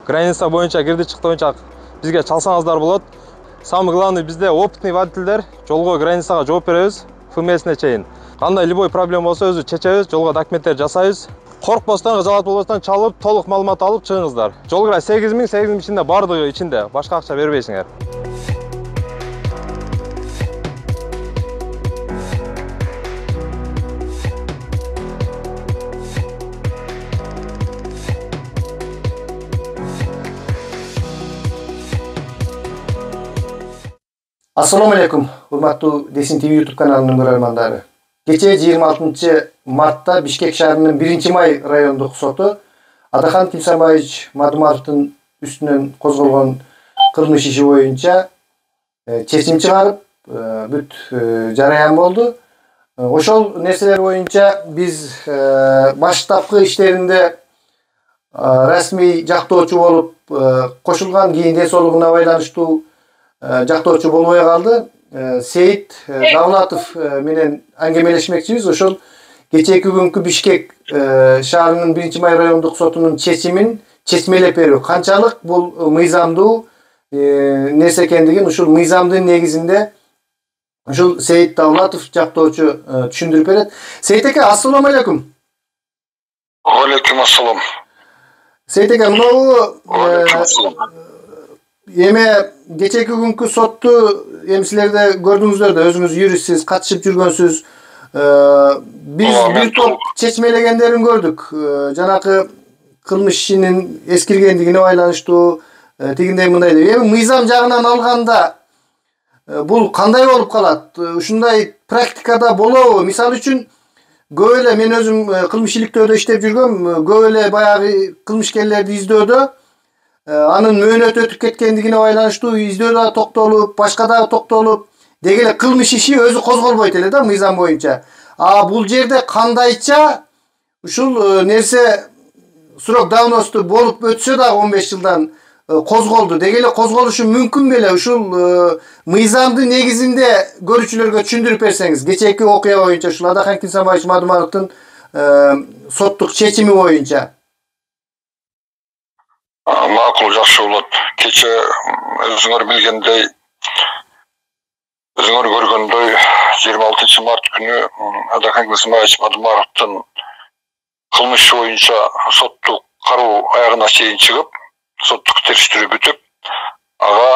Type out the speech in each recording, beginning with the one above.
Граница боюнча кирди чыкты боюнча бизге чалсаңыздар болот. Самый главный бизде опытный водительдер, жолго границага жооп беребиз, ФМСине чейин. Кандай любой проблема болсо өзү чечебиз, жолго документтер жасайбыз. Коркпостон, кыжалат болбостон чалып, толук маалымат алып чыгыңыздар. Жол кira 8.000 ичинде бардыгы ичинде, башка акча бербейсиңер. Assalamu alaikum, hurmattуу Десин ТВ YouTube каналынын көрөрмандары. Кече 26 мартта Бишкек шаарынын 1-Май райондук соту Адахан Тимсамбаевич Мадумаровдун үстүнөн козголгон кылмыш иши боюнча чечим чыгарып, бүт жараян болду. Ошол нерселер боюнча биз баштапкы иштеринде расмий жактоочу болуп кошулган, кийин ден соолугуна байланыштуу жактоочу болбой калды. Сейит Давлатов менен аңгемелешмекчибиз. Ошол кечээки күнкү Бишкек шаарынын 1-Май райондук сотунун чечмелеп берүү канчалык бул мыйзамдуу нерсе экендигин ушул мыйзамдын негизинде ушул Сейит Давлатов жактоочу түшүндүрүп берет. Сейит эке, ассаламу алейкум. Алейкум ассалам. Сейит эке, эме кечээки күнкү сотту силерде көрдүңүздөр да, өзүңүз юристсиз, катышып жүргөнсүз. Биз бир топ чечмелегендерин көрдүк. Жанакы кылмыш ишинин эскиргендигине байланыштуу тигиндей мындай деп. Эми мыйзам жагынан алганда бул кандай болуп калат? Ушундай практикада болобу? Мисалы үчүн көп эле мен өзүм кылмыш иликтөөдө иштеп жүргөм. Көп эле баягы кылмышкерлерди издөөдө анын мөөнөтү өтүп кеткендигине байланыштуу издөөдө токтолуп, башка дагы токтолуп, деги эле кылмыш иши өзү козголбойт эле да мыйзам боюнча. Бул жерде кандайча ушул нерсе срок давности болуп өтсө дагы 15 жылдан козголду. Деги эле козголушу мүмкүн беле? Ушул мыйзамдын негизинде көрүүчүлөргө түшүндүрүп берсеңиз, кечээки окуя боюнча ушул Адахан Тимсамбаевич Мадумаровдун соттук чечими боюнча. Макул, жакшы болот. Кече өзүңөр билгендей, өзүңөр көргөндөй 26 март күнү Адахан Тимсамбаевич Мадумаровдун кылмыш боюнча соттук кароо аягына чейин чыгып, соттук териштирүү бүтүп, ага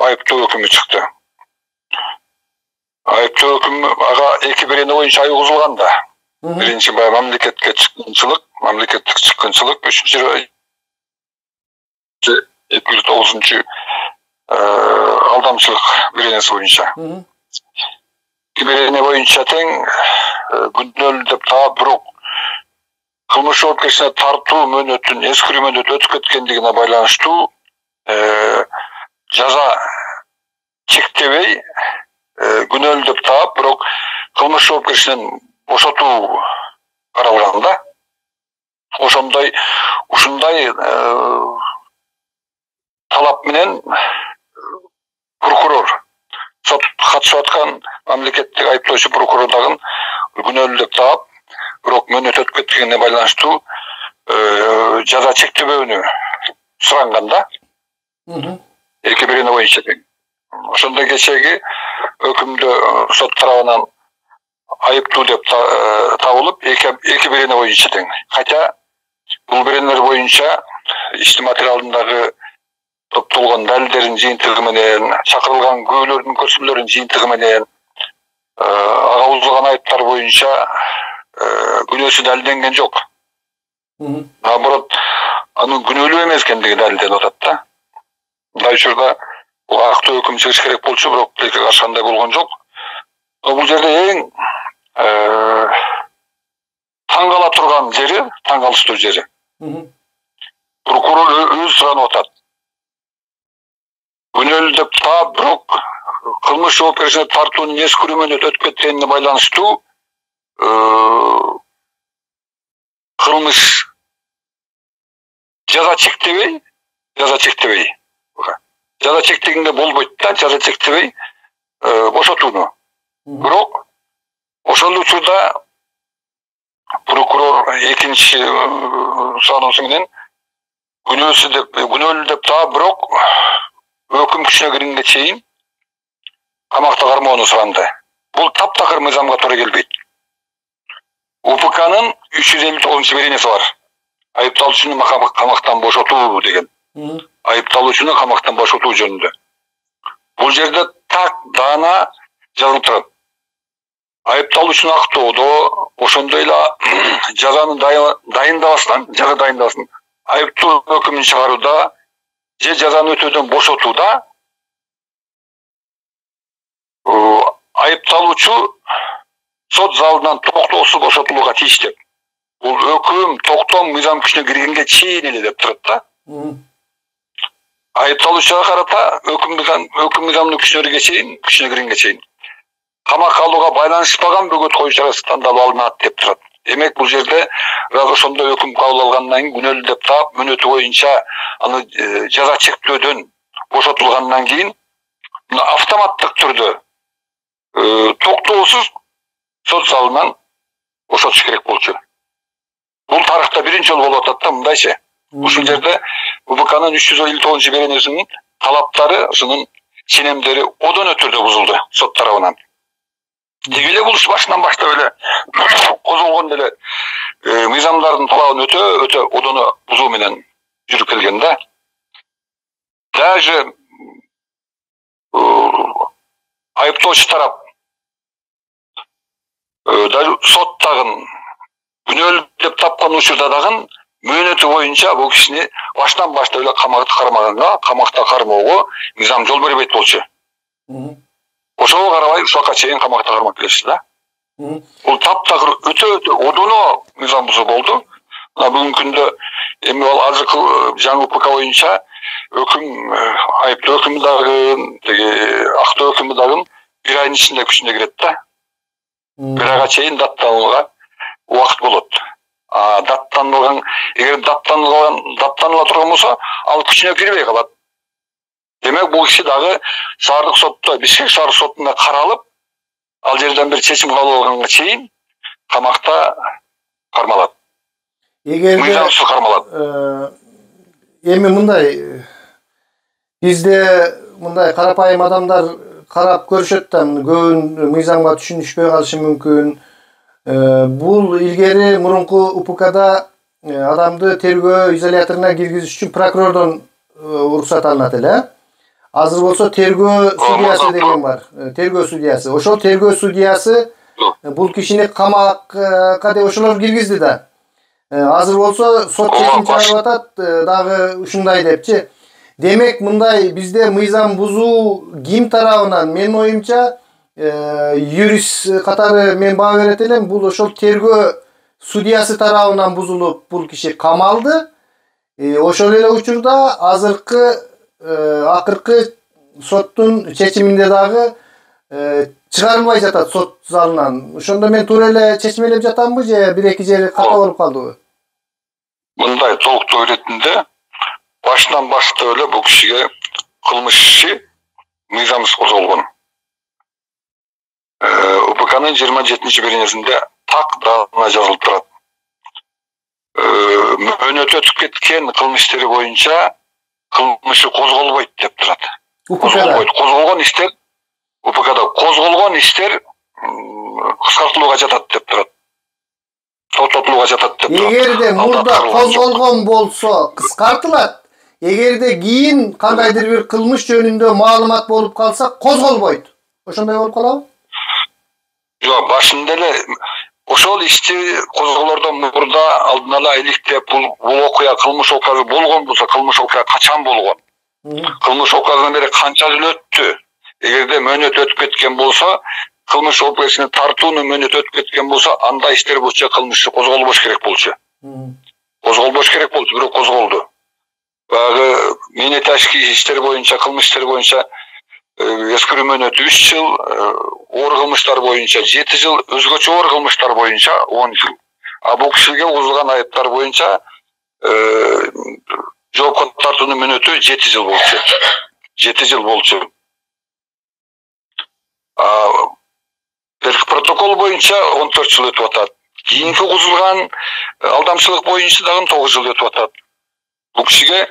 айыптоо өкүмү чыкты. Айыптоо өкүмү ага 2 берене боюнча айыгылган да. Биринчи мамлекеттик чыккынчылык, үчүнчү 209 алдамчылык беренеси боюнча. Берене боюнча тең күнөөлүү деп таап, бирок кылмыш жоопкерчилигине тартуу мөөнөтүн эскирүү мөөнөтү өтүп кеткендигине байланыштуу жаза чектебей күнөөлүү деп таап, бирок кылмыш жоопкерчилигинен бошотуу каралган да. Ушундай талап менен прокурор, сот катышып аткан мамлекеттик айыптоочу прокурор дагы күнөөлүү деп таап, бирок мөөнөт өтүп кеткенине байланыштуу жаза чектебөөнү суранган да. 2 берене боюнча. Ошондо кечеги өкүмдө сот тарабынан айыптуу деп табылып, 2 берене боюнча тең. Хотя бул беренелер боюнча иштин материалындагы топтолгон далилдердин жыйынтыгы менен, чакырылган күбөлөрдүн көрсөтмөлөрүнүн жыйынтыгы менен ага узулган айыптар боюнча күнөөсү далилденген жок. Наоборот, анын күнөөлүү эмес экендиги далилденип атат да. Мындай учурда бул актуу өкүм чыгыш керек болчу, бирок тилекке каршы андай болгон жок. Бул жерде эң таң кала турган жери, таң калыштуу жери. Прокурор өзү суранып атат. Күнөөлүү деп таап, бирок кылмыш жоопкерчилигине тартуунун эскирүү мөөнөтү өтүп кеткенине байланыштуу кылмыш жаза чектебей, жаза чектегенде болбойт да, жаза чектебей бошотууну. Бирок ошол учурда прокурор экинчи суроосу менен күнөөлүү деп таап, бирок өкүм күчүнө киргенге чейин камакта кармоону суранды. Бул таптакыр мыйзамга туура келбейт. УПКнын 359 беренеси бар. Айыпталуучуну камактан бошотуу деген. Айыпталуучуну камактан бошотуу жөнүндө. Бул жерде так даана жазылып турат. Айыпталуучуну актоодо, ошондой эле жазаны дайындабастан, жаза дайындабастан, айыптуу өкүмүн чыгарууда же жазаны өтөөдөн бошотууда айыпталуучу сот залынан токтоосуз бошотулууга тийиштүү. Бул өкүм, токтом мыйзам күчүнө киргенге чейин эле деп турат да. Айыпталуучуга карата өкүм мыйзамдын күчүнө киргенге чейин камакка алууга байланышпаган бөгөт коюу чарасы тандалып алынат деп турат. Демек бул жерде ошондой өкүм кабыл алгандан кийин күнөөлүү деп таап, мөөнөтү боюнча аны жаза чектөөдөн бошотулгандан кийин автоматтык түрдө токтоосуз сот залынан бошотуш керек болчу. Бул тарыхта биринчи жолу болуп атат да, мындайчы. Ушул жерде УПКнын 359 беренесинин талаптары, ушунун ченемдери одон өтүрдө бузулду сот тарабынан. Деги эле бул иш башынан баштап эле козголгон эле мыйзамдардын талабын өтө одону бузуу менен жүрүп келген да. Даже айыптоочу тарап сот тагын күнөөлүү деп тапкан учурда дагы мөөнөтү боюнча бул кишини баштан баштап эле камакта кармоого мыйзам жол бербейт болчу. Ошого карабай ушакка чейин камакта кармап келишти да. Бул таптакыр өтө одоно мыйзам бузуу болду. Бүгүнкү күндө эми ал азыркы жаңы УПК боюнча өкүм, айыптоо өкүмү дагы, актоо өкүмү дагы 1 айдын ичинде күчүнө кирет да. 1 айга чейин даттанууга убакыт болот. Эгер даттаныла турган болсо, ал күчүнө кирбей калат. Демек бул киши дагы шаардык сотто, Бишкек шаардык сотунда каралып, ал жерден бир чечим кабыл алганга чейин камакта кармалат. Мыйзамсыз кармалат. Эми мындай, бизде мындай карапайым адамдар карап көрүшөт да, көбүн мыйзамга түшүнүшпөй калышы мүмкүн. Бул илгери мурунку УПКда адамды тергөө изоляторуна киргизиш үчүн прокурордон уруксат алынат эле. Азыр болсо тергөө судьясы деген бар. Тергөө судьясы. Ошол тергөө судьясы бул кишини камакка деп ошолор киргизди да. Азыр болсо сот чечим чыгарып атат дагы ушундай депчи. Демек мындай бизде мыйзам бузуу ким тарабынан, менин оюмча, юрист катары мен баа берет элем, бул ошол тергөө судьясы тарабынан бузулуп бул киши камалды. Ошол эле учурда азыркы акыркы соттун чечиминде дагы чыгарылбай жатат сот залынан. Ошондо мен туура эле чечмелеп жатамбы же бир-эки жери ката болуп калдыбы? Мындай толуктоо иретинде башынан баштап эле бул кишиге кылмыш иши мыйзамсыз козголгон. УПКнын 27 беренесинде так даана жазылып турат. Мөөнөтү өтүп кеткен кылмыш иштери боюнча кылмышы козголбойт деп турат. Козголгон иштер УПКда козголгон иштер кыскартылууга жатат деп турат. Токтотулууга жатат деп турат. Эгерде мурда козголгон болсо кыскартылат. Эгерде кийин кандайдыр бир кылмыш жөнүндө маалымат болуп калса козголбойт. Ошондой болуп калабы? Жок, башында эле ошол ишти козголордон мурда алдын ала иликтеп бул окуя кылмыш окуя болгон болсо, кылмыш окуя качан болгон? Кылмыш окуядан бери канча жыл өттү? Эгерде мөөнөт өтүп кеткен болсо, кылмыш окуясына тартуунун мөөнөтү өтүп кеткен болсо, андай иштер боюнча кылмыш козголбош керек болчу. Козголбош керек болчу, бирок козголду. Багы мээнет ташкы иштер боюнча, кылмыш иштери боюнча эскирүү мөөнөтү 3 жыл, оор кылмыштар боюнча 7 жыл, өзгөчө оор кылмыштар боюнча 10 жыл. Бул кишиге козулган айыптар боюнча жоопко тартуунун мөөнөтү 7 жыл болчу. 7 жыл болчу. Протокол боюнча 14 жыл өтүп атат. Кийинки козулган алдамчылык боюнча дагы 9 жыл өтүп атат. Бул кишиге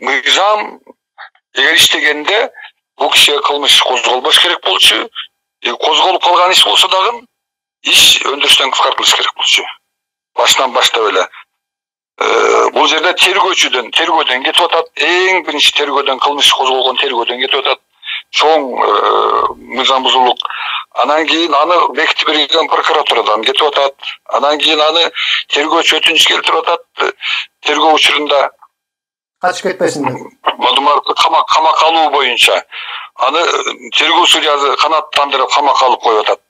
мыйзам эгер иштегенде бул кишиге кылмыш козголбош керек болчу. Козголуп калган иш болсо дагы иш өндүрүштөн кыскартылыш керек болчу. Башынан баштап эле. Бул жерде тергөөдөн кетип атат. Эң биринчи тергөөдөн кылмыш козголгон тергөөдөн кетип атат. Чоң мыйзам бузуулук. Анан кийин аны бекитип берген прокуратурадан кетип атат. Анан кийин аны тергөөчү өтүнүч келтирип атат. Тергөө учурунда качып кетпесин деп. Мадумаровду камакка алуу боюнча аны тергөө судьясы канааттандырып камакка алып коюп атат.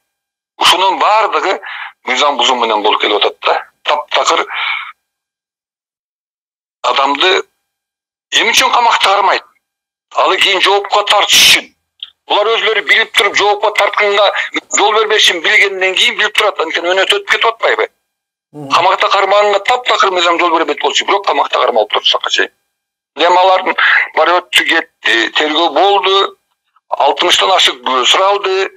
Ушунун баардыгы мыйзам бузуу менен болуп келип атат да. Таптакыр адамды эмне үчүн камакта кармайт? Аны кийин жоопко тартыш үчүн. Булар өзлөрү билип туруп жоопко тартканга жол бербешин билгенден кийин билип турат. Анткени өнөтө өтүп кетип атпайбы? Камакта кармаганга таптакыр мыйзам жол бербейт болчу, бирок камакта кармалып турсакка чейин. Алардын баары өттү кетти, тергөө болду, 60тан ашык күбө суралды.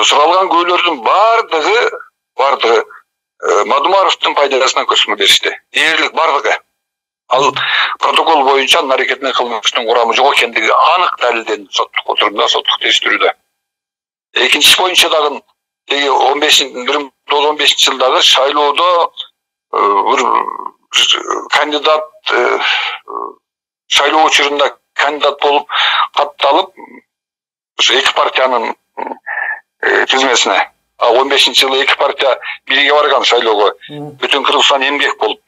Суралган күбөлөрдүн бардыгы Мадумаровдун пайдасына көчмө беришти. Дээрлик бардыгы. Ал протокол боюнча анын аракетине кылмыштын курамы жок экендиги анык далилденди соттук отурумда, соттук териштирүүдө. Экинчи боюнча дагы 1915-жылдагы шайлоодо бир кандидат шайлоо учурунда кандидат болуп катталып, ошо эки партиянын тизмесине. 15-жылы эки партия бирге барган шайлоого. Бүтүн Кыргызстан эмгек болуп.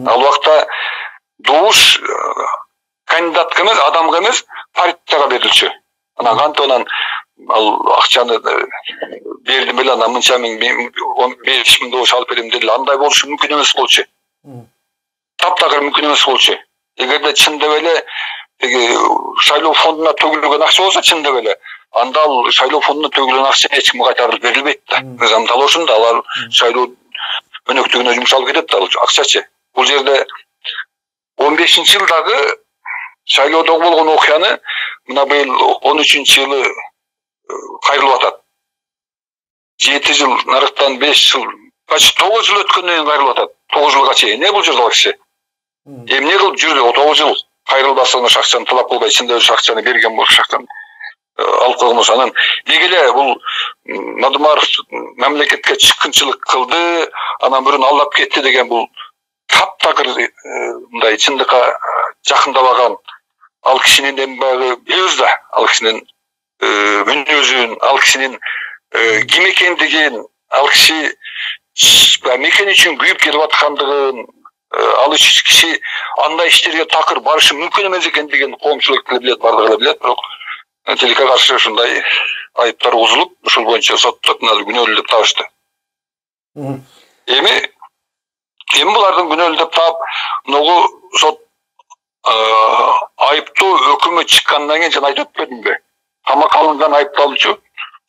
Ал убакта добуш кандидатка эмес, адамга эмес, партияга берилчү. Анан кантип ал акчаны бердим эле, анан мынча миң 15 000 добуш алып берем деди. Андай болушу мүмкүн эмес болчу. Таптакыр мүмкүн эмес болчу. Эгерде чындап эле шайлоо фондуна төгүлгөн акча болсо, чындап эле анда ал шайлоо фондуна төгүлгөн акча эч кимге кайтарылып берилбейт да. Мыйзам талоошунда алар шайлоо өнөктүгүнө жумшалып кетет да ал акчачы. Бул жерде 15-жылдагы шайлоодо болгон окуяны мына быйыл 13-жылы кайрылып атат. 7 жыл нарыктан 5 жыл, почти 9 жыл өткөндөн кийин кайрылып атат. 9 жылга чейин эмне бул жерде ал киши? Эмне кылып жүрдү? 9 жыл кайрылбастан ошо акчаны талап кылбай, чында ошо акчаны берген болуш акчаны алып койгон болсо, анан деги эле бул Мадумаров мамлекетке чыккынчылык кылды, анан бирөөнү алдап кетти деген бул таптакыр мындай чындыкка жакындабаган, ал кишинин эми баягы билебиз да, ал кишинин мүнөзүн, ал кишинин ким экендигин, ал киши мекен үчүн күйүп келип аткандыгын, ал киши андай иштерге такыр барышы мүмкүн эмес экендигин коомчулук деле билет, бардыгы эле билет, бирок тилекке каршы ушундай айыптар козулуп, ушул боюнча сотто күнөөлүү деп табышты. Эми булардын күнөөлүү деп таап, могу сот айыптоо өкүмү чыккандан кийин жана айтып өтпөдүмбү? Камакка алынган айыпталуучу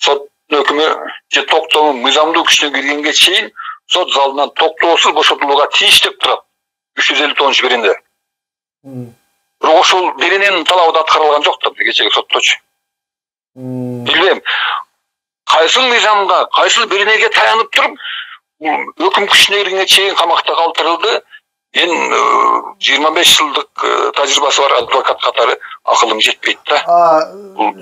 соттун өкүмү же токтому мыйзамдуу күчүнө киргенге чейин сот залынан токтоосуз бошотулууга тийиш деп турат 359-биринде. Бирок ошол биринин талабы да аткарылган жок да кечеги сотточу. Билбейм, кайсыл мыйзамга, кайсыл биринеге таянып туруп өкүм күчүнө киргенге чейин камакта калтырылды. Мен 25 жылдык тажрыйбасы бар адвокат катары акылым жетпейт да.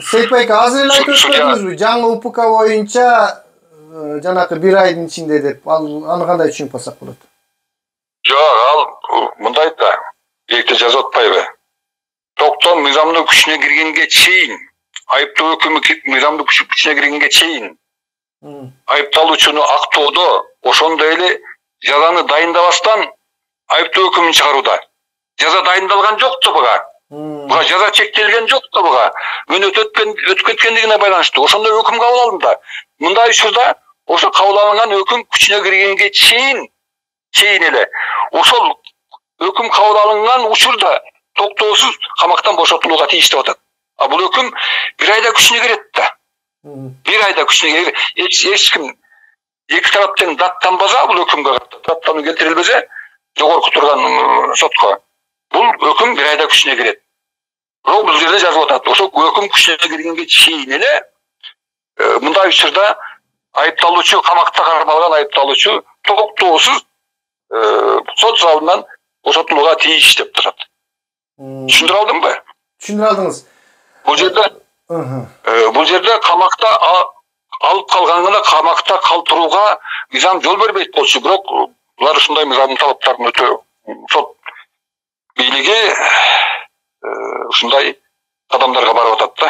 Сейтбек, азыр эле айтып өттүңүзбү? Жаңы УПК боюнча жанакы 1 айдын ичинде деп, аны кандай түшүнүп калсак болот? Жок, ал мындай да, бирикте жазып атпайбы? Токтом мыйзамдуу күчүнө киргенге чейин, айыптоо өкүмү мыйзамдуу күчүнө киргенге чейин айыпталуучуну актоодо, ошондой эле жазаны дайындабастан айыптоо өкүмүн чыгарууда. Жаза дайындалган жок да буга. Буга жаза чектелген жок да буга. Мөөнөт өтүп кеткендигине байланыштуу. Ошондой өкүм кабыл алынды. Мындай учурда ошо кабыл алынган өкүм күчүнө киргенге чейин эле ошол өкүм кабыл алынган учурда токтоосуз камактан бошотулууга тийиш деп атат. А бул өкүм 1 айда күчүнө кирет да. 1 айда күчүнө кирет. Эч ким эки тарап тең даттанбаса, бул өкүмгө даттануу келтирилбесе, жогорку турган сотко бул өкүм 1 айда күчүнө кирет. Бирок бул жерде жазылып атат. Ошол өкүм күчүнө киргенге чейин эле мындай учурда айыпталуучу, камакта кармалган айыпталуучу токтоосуз сот залынан босотулууга тийиш деп турат. Түшүндүрө алдымбы? Түшүндүрө алдыңыз. Бул жерде камакта алып калганда камакта калтырууга мыйзам жол бербейт болчу, бирок булар ушундай мыйзамдын талаптарын өтө сот бийлиги ушундай кадамдарга барып атат да.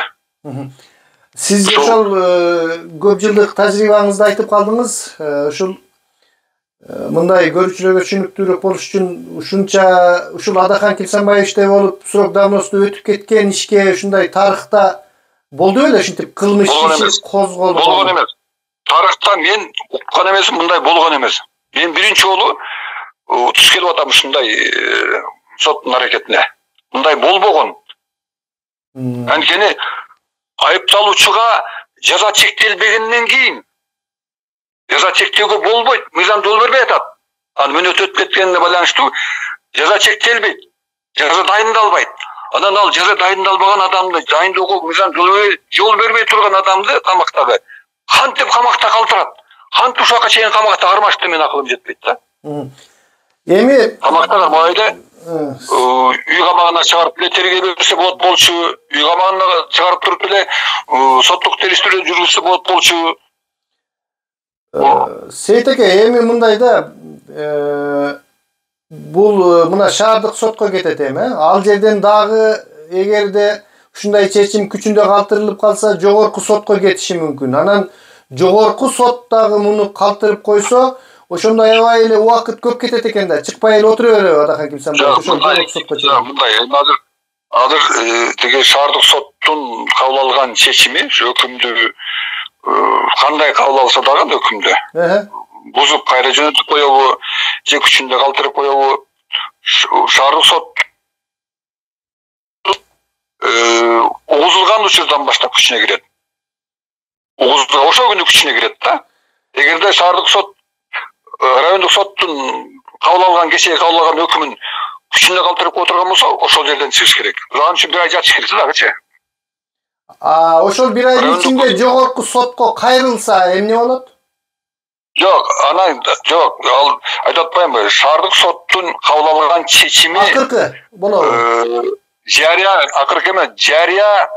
Сиз ошол көп жылдык тажрыйбаңызды айтып калдыңыз. Ушул мындай көрүүчүлөргө түшүнүктүүрөөк болуш үчүн ушул Адахан Кимсанбаевичтей болуп срок давносту өтүп кеткен ишке ушундай тарыхта болду беле, ушинтип кылмыш иши козголду. Болгон эмес. Тарыхта мен уккан эмесмин, мындай болгон эмес. Мен биринчи жолу туш келип атам ушундай соттун аракетине. Мындай болбогон. Анткени айыпталуучуга жаза чектелбегенден кийин жаза чектөөгө болбойт, мыйзам жол бербей атат. Анын мөөнөтү өтүп кеткенине байланыштуу жаза чектелбейт, жаза дайындалбайт. Анан ал жаза дайындалбаган адамды дайындоого мыйзам жол бербей турган адамды камактагы кантип камакта калтырат? Кантип ушуга чейин камакта кармашты, менин акылым жетпейт да. Эми камакта кармабайды. Үй камагына чыгарып эле тергөө берсе болот болчу, үй камагына чыгарып туруп эле соттук териштирүү жүргүзсө болот болчу. Сейит эке, эми мындай да, бул мына шаардык сотко кетет эми. Ал жерден дагы эгерде ушундай чечим күчүндө калтырылып калса, жогорку сотко кетиши мүмкүн. Анан жогорку сот дагы муну калтырып койсо, ошондо аябай эле убакыт көп кетет экен да. Чыкпай эле отура береби Адахан Кимсанбаев ошол жогорку сотко чейин. Мындай, азыр тиги шаардык соттун кабыл алган чечими, өкүмдү кандай кабыл алса дагы өкүмдү бузуп кайра жөнөтүп коебу, же күчүндө калтырып коебу, шаардык сот угузулган учурдан баштап күчүнө кирет. Ошол күнү күчүнө кирет да. Эгерде шаардык сот райондук соттун кабыл алган кечээ кабыл алган өкүмүн күчүндө калтырып отурган болсо, ошол жерден чыгыш керек. Анын үчүн бир ай жатыш керек дагычы. Ошол бир айдын ичинде жогорку сотко кайрылса эмне болот? Жок, анан жок, ал айтып атпаймынбы, шаардык соттун кабыл алган чечими акыркы болобу? Акыркы эмес, жарыя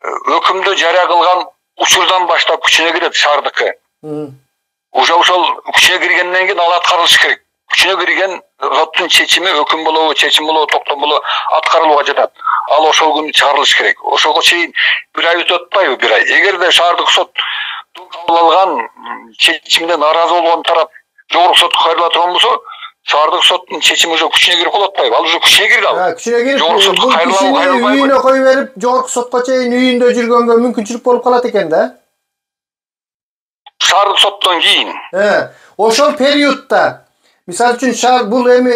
өкүмдү жарыя кылган учурдан баштап күчүнө кирет шаардыкы. Уже ошол күчүнө киргенден кийин ал аткарылышы керек. Күчүнө кирген соттун чечими өкүм болобу, чечим болобу, токтом болобу аткарылууга жатат. Ал ошол күнү чыгарылышы керек. Ошого чейин бир ай өтүп атпайбы, бир ай. Эгерде шаардык сот кабыл алган чечимден нааразы болгон тарап жогорку сотко кайрыла турган болсо, шаардык соттун чечими уже күчүнө кирип калып атпайбы? Ал уже күчүнө кирди ал. Күчүнө кирип, бул кишини үйүнө коюп берип, жогорку сотко чейин үйүндө жүргөнгө мүмкүнчүлүк болуп калат экен да. Шаардык соттон кийин. Ошол периодта, мисалы үчүн бул эми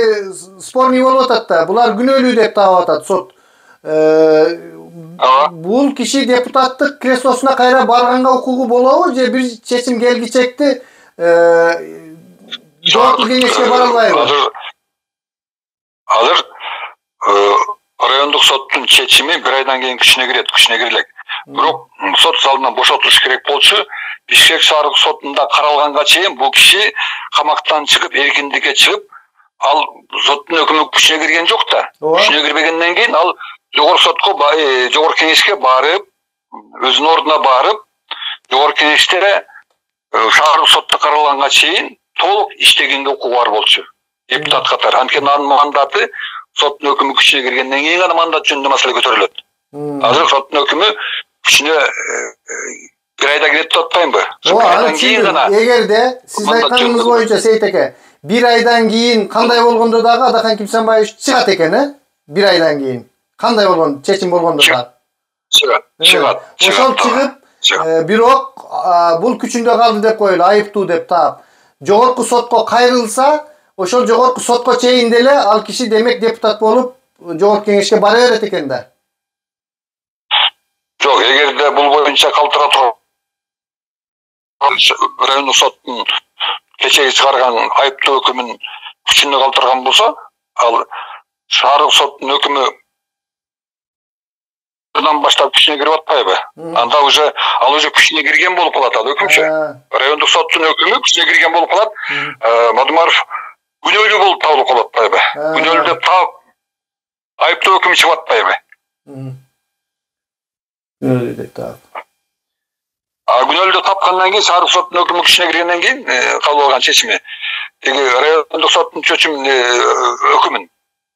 спорный болуп атат да, булар күнөөлүү деп таап атат сот. Бул киши депутаттык креслосуна кайра барганга укугу болобу, же бир чечим келгичекти жогорку кеңешке бара албайбы? Азыр райондук соттун чечими бир айдан кийин күчүнө кирет, күчүнө кирилет. Бирок сот залынан бошотулуш керек болчу. Бишкек шаардык сотунда каралганга чейин бул киши камактан чыгып, эркиндикке чыгып, ал соттун өкүмү күчүнө кирген жок да. Күчүнө кирбегенден кийин ал жогорку сотко, жогорку кеңешке барып, өзүнүн ордуна барып, жогорку кеңеште шаардык сотто каралганга чейин толук иштегенге укугу бар болчу. Депутат катары. Анткени анын мандаты соттун өкүмү күчүнө киргенден кийин гана мандат жөнүндө маселе көтөрүлөт. Азыр соттун өкүмү күчүнө бир айда кирет деп атпаймынбы? Анан эгерде сиз айтканыңыз боюнча Сейит эке, бир айдан кийин кандай болгондо дагы Адахан Кимсанбаевич чыгат экен, бир айдан кийин. Кандай болгон чечим болгондо дагы чыгат. Ошол чыгып, бирок бул күчүндө калды деп коелу, айыптуу деп таап. Жогорку сотко кайрылса, ошол жогорку сотко чейин деле ал киши демек депутат болуп, жогорку кеңешке бара берет экен да. Жок, эгерде бул боюнча калтыра турган райондук соттун кечеги чыгарган айыптуу өкүмүн күчүндө калтырган болсо, ал шаардык соттун өкүмү баштап күчүнө кирип атпайбы? Анда ал уже күчүнө кирген болуп калат ал өкүмчү. Райондук соттун өкүмү күчүнө кирген болуп калат. Мадумаров Günölүү болуп табылып калып атпайбы? Günölүү деп таап айыптоо өкүм чыгып атпайбы? Günölүү деп таап. Günölүү тапкандан кийин шаардык соттун өкүмү күчүнө киргенден кийин кабыл алган чечими теги райондук соттун чечимин өкүмүн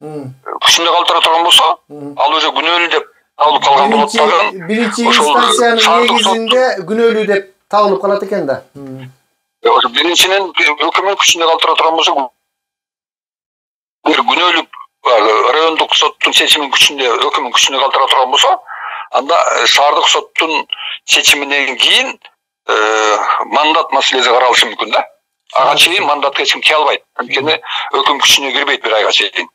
күчүндө калтыра турган болсо, ал уже күнөөлүү деп табылып калган болот дагы. Биринчи инстанциянын негизинде күнөөлүү деп табылып калат экен да. Ошо биринчинин өкүмүн күчүндө калтыра турган болсо, бир күнөөлүү райондук соттун чечимин күчүндө, өкүмүн күчүндө калтыра турган болсо, анда шаардык соттун чечиминен кийин мандат маселеси каралышы мүмкүн да. Ага чейин мандатка эч ким тие албайт. Анткени өкүм күчүнө кирбейт бир айга чейин.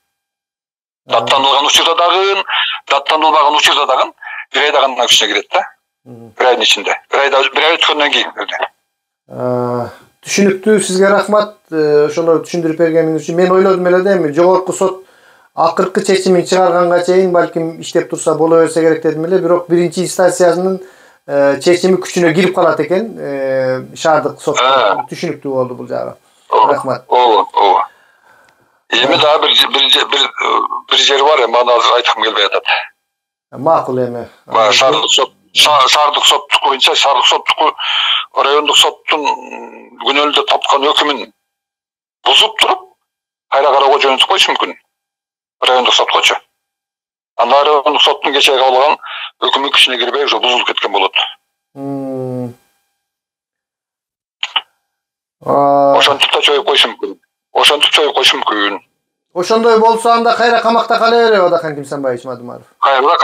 Даттандырылган учурда дагы, даттандырылбаган учурда дагы бир айда гана күчүнө кирет да. Бир айдын ичинде. Бир ай өткөндөн кийин. Түшүнүктүү, сизге рахмат. Ошону түшүндүрүп бергениңиз үчүн. Мен ойлодум эле да, эми жогорку сот акыркы чечимин чыгарганга чейин балким иштеп турса боло берсе керек дедим эле, бирок биринчи инстанциянын чечими күчүнө кирип калат экен, шаардык сот. Түшүнүктүү болду бул жагы. Рахмат. Ооба. Эми дагы бир жери бар, эми аны азыр айткым келбей атат. Макул эми. Шаардык соттук боюнча, шаардык соттук райондук соттун күнөөлүү деп тапкан өкүмүн бузуп туруп, кайра кароого жөнөтүп коюш мүмкүн. Райондук соткочу. Анда райондук соттун кечээ кабыл алган өкүмү күчүнө кирбей, уже бузулуп кеткен болот. Ошентип да чоюп коюш мүмкүн. Ошондой болсо анда кайра камакта кала береби Адахан Кимсанбаевич Мадумаров? Кайра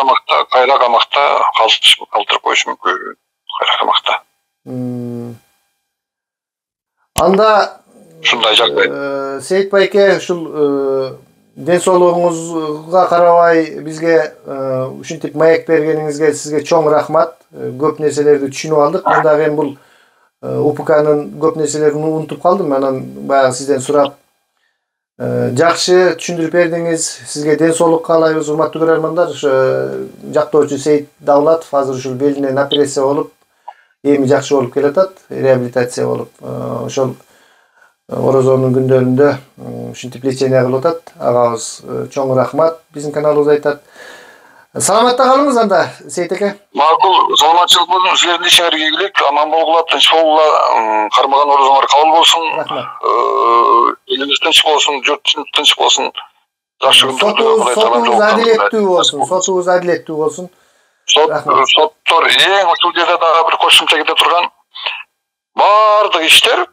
камакта калтырып коюш мүмкүн. Кайра камакта. Анда ушундай жагдай. Сейит байке, ушул ден соолугуңузга карабай бизге ушинтип маек бергениңизге сизге чоң рахмат. Көп нерселерди түшүнүп алдык. Мен дагы эми бул УПКнын көп нерселерин унутуп калдым. Анан баягы сизден сурап жакшы түшүндүрүп бердиңиз. Сизге ден соолук каалайбыз, урматтуу көрөрмандар. Жактоочу Сейит Давлатов азыр ушул белинен операция болуп, эми жакшы болуп келатат, реабилитация болуп. Ошол Орозонун күндөрүндө ушинтип лечение кылып атат. Агабыз чоң рахмат, биздин каналыбыз айтат. Саламатта калыңыз анда, Сейит эке. Макул, саламатчылык болсун, силердин ишиңерге ийгилик, аман болгула, тынч болгула, кармаган орозоңор кабыл болсун. Рахмат. Элибиз тынч болсун, журт тынч болсун. Жакшы күндөрдө сотубуз адилеттүү болсун. Сотубуз адилеттүү болсун. Соттор эң ушул жерде дагы бир кошумча кете турган баардык иштер,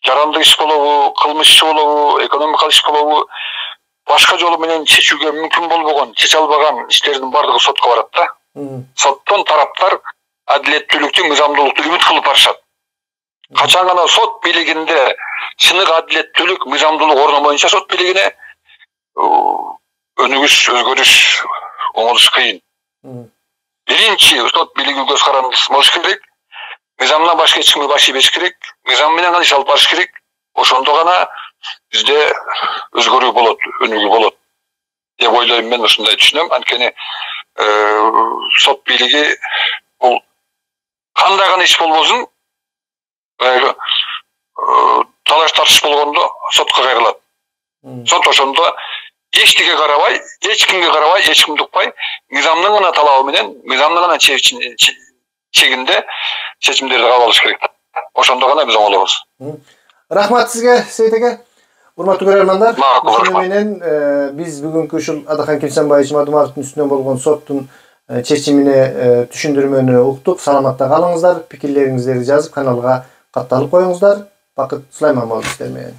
жарандык иш болобу, кылмыш иши болобу, экономикалык иш болобу, башка жолу менен чечүүгө мүмкүн болбогон, чече албаган иштердин баардыгы сотко барат да. Соттон тараптар адилеттүүлүктү, мыйзамдуулукту үмүт кылып барышат. Качан гана сот бийлигинде чыныгы адилеттүүлүк, мыйзамдуулук орномоюнча сот бийлигине өнүгүш, өзгөрүш, оңолуш кыйын. Биринчи сот бийлиги көз карандысыз болуш керек. Мыйзамдан башка эч кимге баш ийбеш керек. Мыйзам менен гана иш алып барыш керек. Ошондо гана бизде өзгөрүү болот, өнүгүү болот деп ойлойм мен, ушундай түшүнөм. Анткени сот бийлиги бул кандай гана иш болбосун, талаш тартыш болгондо сотко кайрылат. Сот ошондо эчтиге карабай, эч кимди укпай, мыйзамдын гана талабы менен, мыйзамдын гана чегинде чечимдерди кабыл алыш керек. Ошондо гана биз оңолобуз. Рахмат сизге, Сейит эке. Урматтуу көрөрмандар, ушуну менен биз бүгүнкү ушул Адахан Кимсанбаевич Мадумаровдун үстүнөн болгон соттун чечимине түшүндүрмөнү уктук. Саламатта калыңыздар, пикирлериңиздерди жазып каналга катталып коюңуздар. Бакыт Сулайман болду сиздер менен.